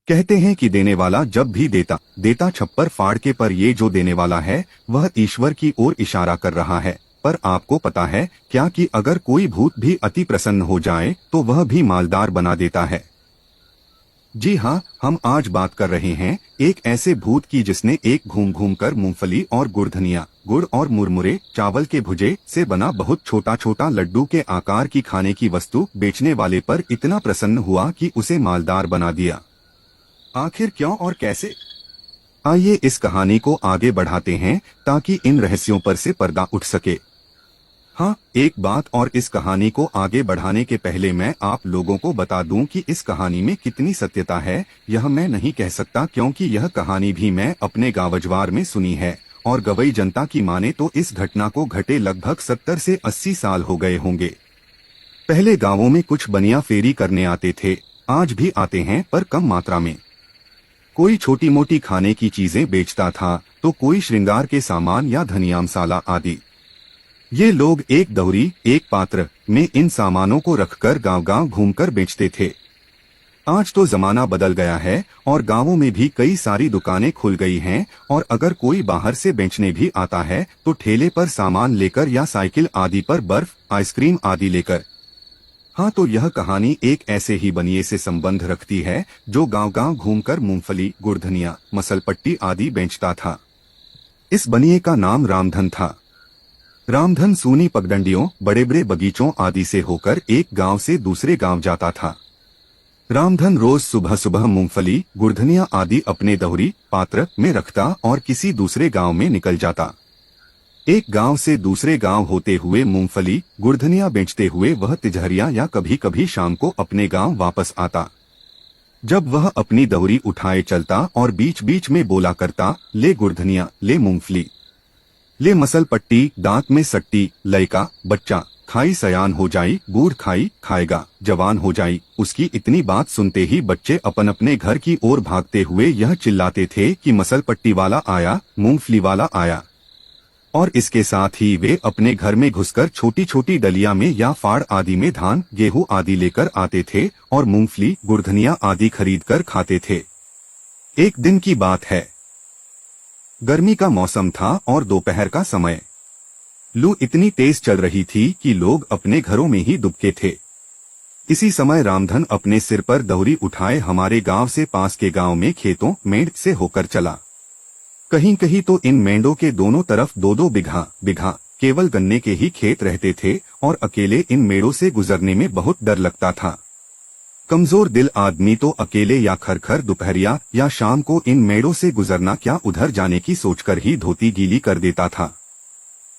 कहते हैं कि देने वाला जब भी देता देता छप्पर फाड़ के, पर ये जो देने वाला है वह ईश्वर की ओर इशारा कर रहा है। पर आपको पता है क्या कि अगर कोई भूत भी अति प्रसन्न हो जाए तो वह भी मालदार बना देता है। जी हाँ, हम आज बात कर रहे हैं एक ऐसे भूत की जिसने एक घूम घूम कर मूंगफली और गुड़धनिया, गुड़ और मुरमुरे चावल के भुजे से बना बहुत छोटा छोटा लड्डू के आकार की खाने की वस्तु बेचने वाले पर इतना प्रसन्न हुआ कि उसे मालदार बना दिया। आखिर क्यों और कैसे? आइए इस कहानी को आगे बढ़ाते हैं ताकि इन रहस्यों पर से पर्दा उठ सके। हाँ, एक बात और, इस कहानी को आगे बढ़ाने के पहले मैं आप लोगों को बता दूं कि इस कहानी में कितनी सत्यता है यह मैं नहीं कह सकता, क्योंकि यह कहानी भी मैं अपने गांवजवार में सुनी है और गवई जनता की माने तो इस घटना को घटे लगभग 70 से 80 साल हो गए होंगे। पहले गांवों में कुछ बनिया फेरी करने आते थे, आज भी आते हैं पर कम मात्रा में। कोई छोटी मोटी खाने की चीजें बेचता था तो कोई श्रृंगार के सामान या धनिया मसाला आदि। ये लोग एक दौरी एक पात्र में इन सामानों को रखकर गांव-गांव घूमकर बेचते थे। आज तो जमाना बदल गया है और गांवों में भी कई सारी दुकानें खुल गई हैं और अगर कोई बाहर से बेचने भी आता है तो ठेले पर सामान लेकर या साइकिल आदि पर बर्फ, आइसक्रीम आदि लेकर। हाँ, तो यह कहानी एक ऐसे ही बनिए से संबंध रखती है जो गांव-गांव घूमकर मूंगफली, गुड़धनिया, मसलपट्टी आदि बेचता था। इस बनिए का नाम रामधन था। रामधन सूनी पगडंडियों, बड़े बड़े बगीचों आदि से होकर एक गांव से दूसरे गांव जाता था। रामधन रोज सुबह सुबह मूंगफली, गुड़धनिया आदि अपने दौरी पात्र में रखता और किसी दूसरे गांव में निकल जाता। एक गांव से दूसरे गांव होते हुए मूंगफली, गुड़धनिया बेचते हुए वह तिजहरिया या कभी कभी शाम को अपने गांव वापस आता। जब वह अपनी दौरी उठाए चलता और बीच बीच में बोला करता, ले गुड़धनिया, ले मूंगफली, ले मसलपट्टी, दांत में सट्टी, लयका बच्चा, खाई सयान हो जाई, बूढ़ खाई खाएगा, जवान हो जाई। उसकी इतनी बात सुनते ही बच्चे अपन अपने घर की ओर भागते हुए यह चिल्लाते थे कि मसलपट्टी वाला आया, मूंगफली वाला आया। और इसके साथ ही वे अपने घर में घुसकर छोटी छोटी डलिया में या फाड़ आदि में धान, गेहूं आदि लेकर आते थे और मूंगफली, गुड़धनिया आदि खरीदकर खाते थे। एक दिन की बात है, गर्मी का मौसम था और दोपहर का समय। लू इतनी तेज चल रही थी कि लोग अपने घरों में ही दुबके थे। इसी समय रामधन अपने सिर पर दौरी उठाए हमारे गांव से पास के गांव में खेतों मेंढ से होकर चला। कहीं कहीं तो इन मेंढों के दोनों तरफ 2-2 बिघा केवल गन्ने के ही खेत रहते थे और अकेले इन मेढ़ों से गुजरने में बहुत डर लगता था। कमजोर दिल आदमी तो अकेले या खरखर दोपहरिया या शाम को इन मेढ़ों से गुजरना क्या उधर जाने की सोचकर ही धोती गीली कर देता था।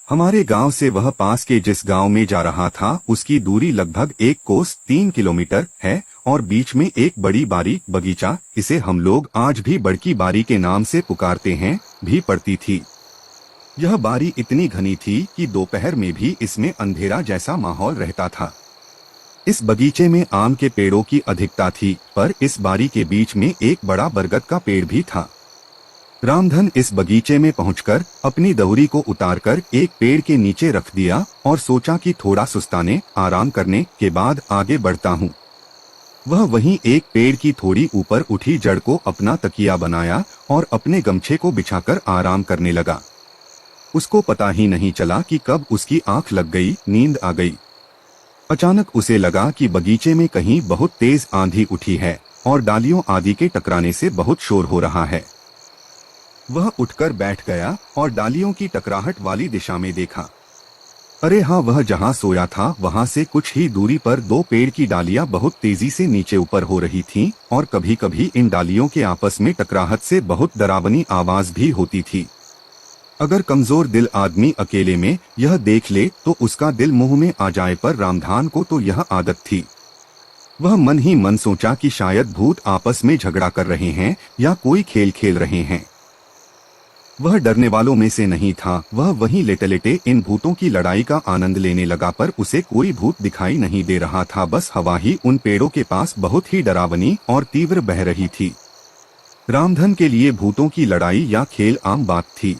हमारे गांव से वह पास के जिस गांव में जा रहा था उसकी दूरी लगभग 1 कोस 3 किलोमीटर है और बीच में एक बड़ी बारी बगीचा, इसे हम लोग आज भी बड़की बारी के नाम से पुकारते हैं, भी पड़ती थी। यह बारी इतनी घनी थी कि दोपहर में भी इसमें अंधेरा जैसा माहौल रहता था। इस बगीचे में आम के पेड़ों की अधिकता थी, पर इस बारी के बीच में एक बड़ा बरगद का पेड़ भी था। रामधन इस बगीचे में पहुंचकर अपनी दौरी को उतारकर एक पेड़ के नीचे रख दिया और सोचा कि थोड़ा सुस्ताने आराम करने के बाद आगे बढ़ता हूँ। वह वहीं एक पेड़ की थोड़ी ऊपर उठी जड़ को अपना तकिया बनाया और अपने गमछे को बिछाकर आराम करने लगा। उसको पता ही नहीं चला कि कब उसकी आंख लग गई, नींद आ गई। अचानक उसे लगा कि बगीचे में कहीं बहुत तेज आंधी उठी है और डालियों आदि के टकराने से बहुत शोर हो रहा है। वह उठकर बैठ गया और डालियों की टकराहट वाली दिशा में देखा। अरे हाँ, वह जहाँ सोया था वहाँ से कुछ ही दूरी पर 2 पेड़ की डालियां बहुत तेजी से नीचे ऊपर हो रही थीं और कभी कभी इन डालियों के आपस में टकराहट से बहुत डरावनी आवाज भी होती थी। अगर कमजोर दिल आदमी अकेले में यह देख ले तो उसका दिल मुंह में आ जाए, पर रामधन को तो यह आदत थी। वह मन ही मन सोचा कि शायद भूत आपस में झगड़ा कर रहे हैं या कोई खेल खेल रहे हैं। वह डरने वालों में से नहीं था। वह वहीं लेटे लेटे इन भूतों की लड़ाई का आनंद लेने लगा, पर उसे कोई भूत दिखाई नहीं दे रहा था। बस हवा ही उन पेड़ों के पास बहुत ही डरावनी और तीव्र बह रही थी। रामधन के लिए भूतों की लड़ाई या खेल आम बात थी।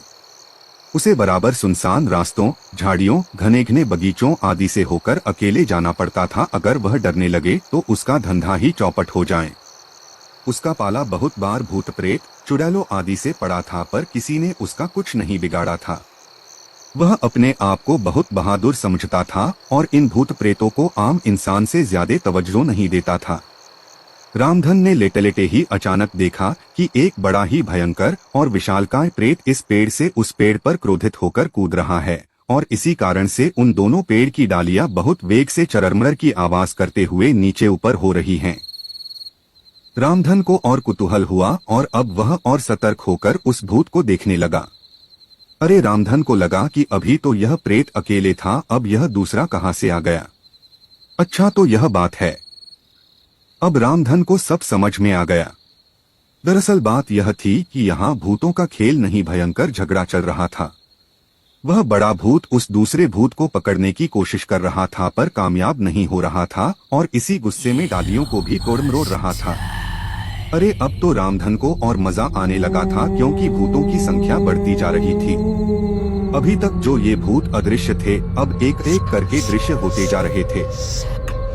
उसे बराबर सुनसान रास्तों, झाड़ियों, घने घने बगीचों आदि से होकर अकेले जाना पड़ता था। अगर वह डरने लगे तो उसका धंधा ही चौपट हो जाए। उसका पाला बहुत बार भूत प्रेत चुड़ैलों आदि से पड़ा था, पर किसी ने उसका कुछ नहीं बिगाड़ा था। वह अपने आप को बहुत बहादुर समझता था और इन भूत प्रेतों को आम इंसान से ज्यादा तवज्जो नहीं देता था। रामधन ने लेटे लेटे ही अचानक देखा कि एक बड़ा ही भयंकर और विशालकाय प्रेत इस पेड़ से उस पेड़ पर क्रोधित होकर कूद रहा है, और इसी कारण से उन दोनों पेड़ की डालियां बहुत वेग से चरमर की आवाज करते हुए नीचे ऊपर हो रही हैं। रामधन को और कुतूहल हुआ और अब वह और सतर्क होकर उस भूत को देखने लगा। अरे, रामधन को लगा कि अभी तो यह प्रेत अकेले था, अब यह दूसरा कहां से आ गया। अच्छा, तो यह बात है। अब रामधन को सब समझ में आ गया। दरअसल बात यह थी कि यहाँ भूतों का खेल नहीं, भयंकर झगड़ा चल रहा था। वह बड़ा भूत उस दूसरे भूत को पकड़ने की कोशिश कर रहा था, पर कामयाब नहीं हो रहा था और इसी गुस्से में डालियों को भी तोड़ मरोड़ रहा था। अरे, अब तो रामधन को और मजा आने लगा था, क्योंकि भूतों की संख्या बढ़ती जा रही थी। अभी तक जो ये भूत अदृश्य थे, अब एक एक करके दृश्य होते जा रहे थे।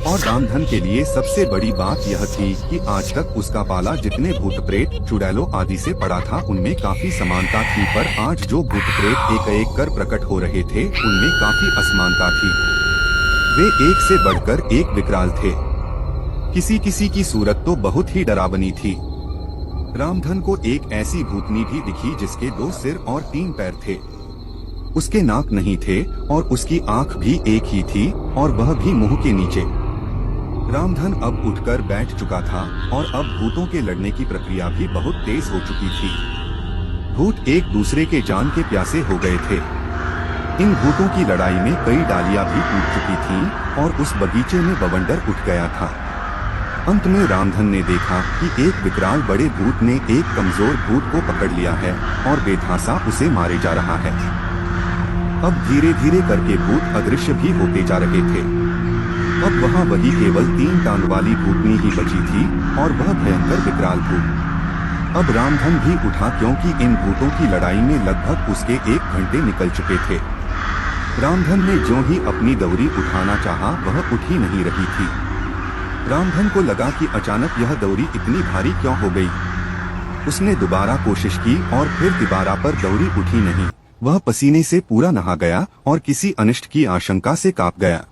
और रामधन के लिए सबसे बड़ी बात यह थी कि आज तक उसका पाला जितने भूत प्रेत चुड़ैलों आदि से पड़ा था, उनमें काफी समानता थी, पर आज जो भूत प्रेत एक एक कर प्रकट हो रहे थे, उनमें काफी असमानता थी। वे एक से बढ़कर एक विकराल थे। किसी किसी की सूरत तो बहुत ही डरावनी थी। रामधन को एक ऐसी भूतनी भी दिखी जिसके 2 सिर और 3 पैर थे। उसके नाक नहीं थे और उसकी आंख भी एक ही थी, और वह भी मुंह के नीचे। रामधन अब उठकर बैठ चुका था और अब भूतों के लड़ने की प्रक्रिया भी बहुत तेज हो चुकी थी। भूत एक दूसरे के जान के प्यासे हो गए थे। इन भूतों की लड़ाई में कई डालियां भी टूट चुकी थीं और उस बगीचे में बवंडर उठ गया था। अंत में रामधन ने देखा कि एक विकराल बड़े भूत ने एक कमजोर भूत को पकड़ लिया है और बेधासा उसे मारे जा रहा है। अब धीरे धीरे करके भूत अदृश्य भी होते जा रहे थे। अब वहाँ वही केवल 3 टांग वाली भूतनी ही बची थी, और वह भयंकर विकराल भूत। अब रामधन भी उठा, क्योंकि इन भूतों की लड़ाई में लगभग उसके 1 घंटे निकल चुके थे। रामधन ने जो ही अपनी दौरी उठाना चाहा, वह उठ ही नहीं रही थी। रामधन को लगा कि अचानक यह दौरी इतनी भारी क्यों हो गई। उसने दोबारा कोशिश की और फिर दोबारा, पर दौरी उठी नहीं। वह पसीने से पूरा नहा गया और किसी अनिष्ट की आशंका से कांप गया।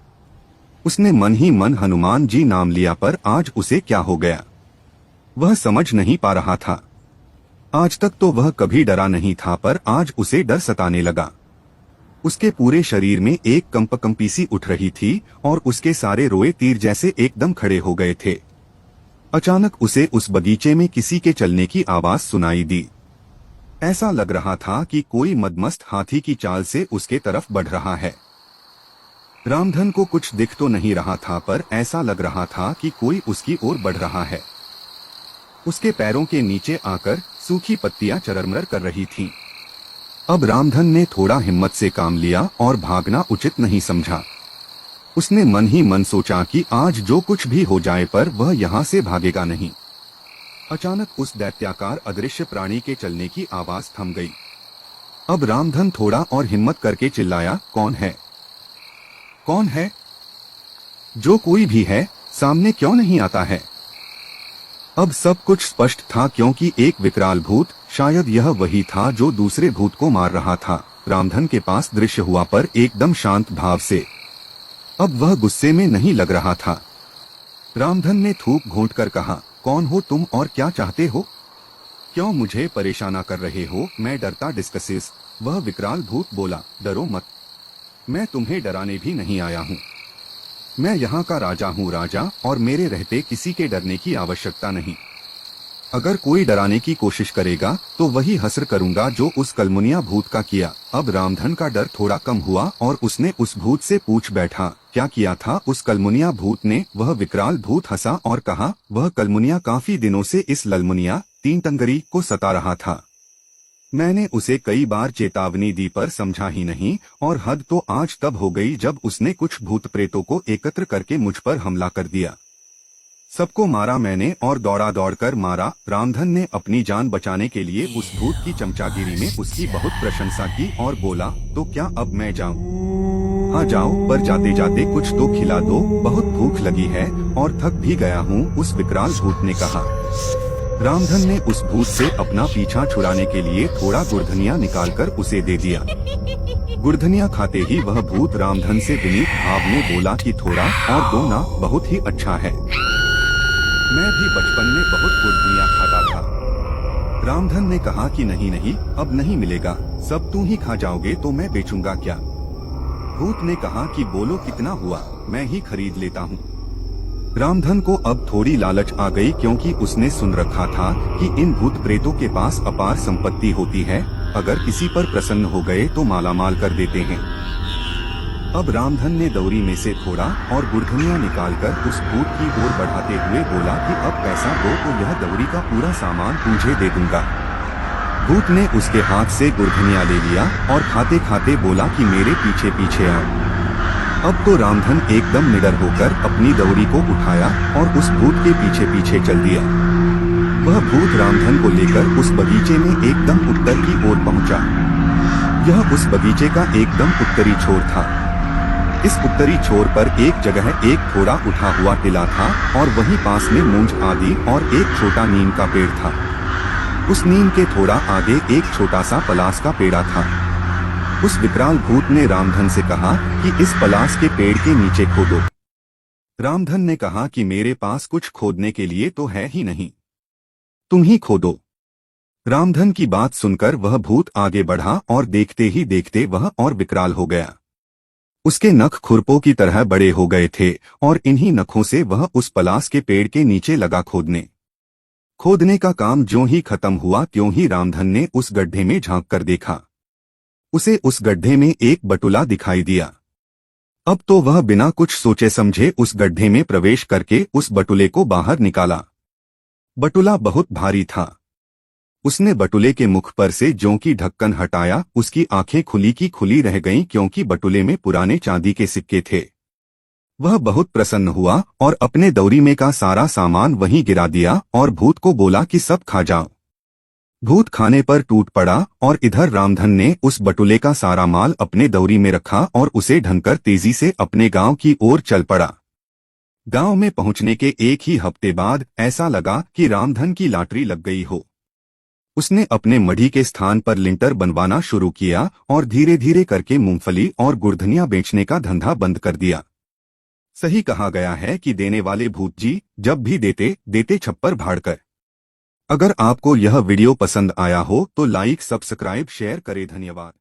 उसने मन ही मन हनुमान जी नाम लिया, पर आज उसे क्या हो गया, वह समझ नहीं पा रहा था। आज तक तो वह कभी डरा नहीं था, पर आज उसे डर सताने लगा। उसके पूरे शरीर में एक कंपकंपी सी उठ रही थी और उसके सारे रोए तीर जैसे एकदम खड़े हो गए थे। अचानक उसे उस बगीचे में किसी के चलने की आवाज सुनाई दी। ऐसा लग रहा था कि कोई मदमस्त हाथी की चाल से उसके तरफ बढ़ रहा है। रामधन को कुछ दिख तो नहीं रहा था, पर ऐसा लग रहा था कि कोई उसकी ओर बढ़ रहा है। उसके पैरों के नीचे आकर सूखी पत्तियां चरमर कर रही थीं। अब रामधन ने थोड़ा हिम्मत से काम लिया और भागना उचित नहीं समझा। उसने मन ही मन सोचा कि आज जो कुछ भी हो जाए, पर वह यहाँ से भागेगा नहीं। अचानक उस दैत्याकार अदृश्य प्राणी के चलने की आवाज थम गई। अब रामधन थोड़ा और हिम्मत करके चिल्लाया, कौन है? कौन है? जो कोई भी है, सामने क्यों नहीं आता है? अब सब कुछ स्पष्ट था, क्योंकि एक विकराल भूत, शायद यह वही था जो दूसरे भूत को मार रहा था, रामधन के पास दृश्य हुआ, पर एकदम शांत भाव से। अब वह गुस्से में नहीं लग रहा था। रामधन ने थूक घोंट कर कहा, कौन हो तुम और क्या चाहते हो? क्यों मुझे परेशान कर रहे हो? मैं डरता डिस्कसिस। वह विकराल भूत बोला, डरो मत, मैं तुम्हें डराने भी नहीं आया हूँ। मैं यहाँ का राजा हूँ राजा, और मेरे रहते किसी के डरने की आवश्यकता नहीं। अगर कोई डराने की कोशिश करेगा तो वही हसर करूंगा जो उस कलमुनिया भूत का किया। अब रामधन का डर थोड़ा कम हुआ और उसने उस भूत से पूछ बैठा, क्या किया था उस कलमुनिया भूत ने? वह विकराल भूत हंसा और कहा, वह कलमुनिया काफी दिनों से इस ललमुनिया 3 टंगरी को सता रहा था। मैंने उसे कई बार चेतावनी दी, पर समझा ही नहीं, और हद तो आज तब हो गई जब उसने कुछ भूत प्रेतों को एकत्र करके मुझ पर हमला कर दिया। सबको मारा मैंने और दौड़ा दौड़कर मारा। रामधन ने अपनी जान बचाने के लिए उस भूत की चमचागिरी में उसकी बहुत प्रशंसा की और बोला, तो क्या अब मैं जाऊं? हाँ जाओ, पर जाते जाते कुछ तो खिला दो, बहुत भूख लगी है और थक भी गया हूँ, उस विकराल भूत ने कहा। रामधन ने उस भूत से अपना पीछा छुड़ाने के लिए थोड़ा गुड़धनिया निकालकर उसे दे दिया। गुड़धनिया खाते ही वह भूत रामधन से विनीत भाव में बोला कि थोड़ा और दो ना, बहुत ही अच्छा है। मैं भी बचपन में बहुत गुड़धनिया खाता था। रामधन ने कहा कि नहीं नहीं, अब नहीं मिलेगा, सब तू ही खा जाओगे तो मैं बेचूंगा क्या। भूत ने कहा कि बोलो कितना हुआ, मैं ही खरीद लेता हूँ। रामधन को अब थोड़ी लालच आ गई, क्योंकि उसने सुन रखा था कि इन भूत प्रेतों के पास अपार संपत्ति होती है, अगर किसी पर प्रसन्न हो गए तो मालामाल कर देते हैं। अब रामधन ने दौरी में से थोड़ा और गुड़धनिया निकालकर उस भूत की ओर बढ़ाते हुए बोला कि अब पैसा दो तो यह दौरी का पूरा सामान तुझे दे दूंगा। भूत ने उसके हाथ से गुड़धनिया ले लिया और खाते खाते बोला कि मेरे पीछे पीछे आओ। अब तो रामधन एकदम निडर होकर अपनी दौरी को उठाया और उस भूत के पीछे पीछे चल दिया। वह भूत रामधन को लेकर उस बगीचे में एकदम उत्तर की ओर पहुंचा। यह उस बगीचे का एकदम उत्तरी छोर था। इस उत्तरी छोर पर एक जगह एक थोड़ा उठा हुआ टिला था और वहीं पास में मूंज आदि और एक छोटा नीम का पेड़ था। उस नीम के थोड़ा आगे एक छोटा सा पलास का पेड़ा था। उस विकराल भूत ने रामधन से कहा कि इस पलास के पेड़ के नीचे खोदो। रामधन ने कहा कि मेरे पास कुछ खोदने के लिए तो है ही नहीं, तुम ही खोदो। रामधन की बात सुनकर वह भूत आगे बढ़ा और देखते ही देखते वह और विकराल हो गया। उसके नख खुरपों की तरह बड़े हो गए थे और इन्हीं नखों से वह उस पलास के पेड़ के नीचे लगा खोदने। खोदने का काम ज्यों ही खत्म हुआ त्यों ही रामधन ने उस गड्ढे में झांक कर देखा। उसे उस गड्ढे में एक बटुला दिखाई दिया। अब तो वह बिना कुछ सोचे समझे उस गड्ढे में प्रवेश करके उस बटुले को बाहर निकाला। बटुला बहुत भारी था। उसने बटुले के मुख पर से ज्यों की ढक्कन हटाया, उसकी आंखें खुली की खुली रह गईं, क्योंकि बटुले में पुराने चांदी के सिक्के थे। वह बहुत प्रसन्न हुआ और अपने दौरी में का सारा सामान वहीं गिरा दिया और भूत को बोला कि सब खा जाओ। भूत खाने पर टूट पड़ा और इधर रामधन ने उस बटुले का सारा माल अपने दौरी में रखा और उसे ढनकर तेजी से अपने गांव की ओर चल पड़ा। गांव में पहुंचने के एक ही हफ्ते बाद ऐसा लगा कि रामधन की लॉटरी लग गई हो। उसने अपने मढ़ी के स्थान पर लिंटर बनवाना शुरू किया और धीरे धीरे करके मूंगफली और गुड़धनिया बेचने का धंधा बंद कर दिया। सही कहा गया है कि देने वाले भूत जी जब भी देते देते छप्पर भाड़कर। अगर आपको यह वीडियो पसंद आया हो तो लाइक, सब्सक्राइब, शेयर करें। धन्यवाद।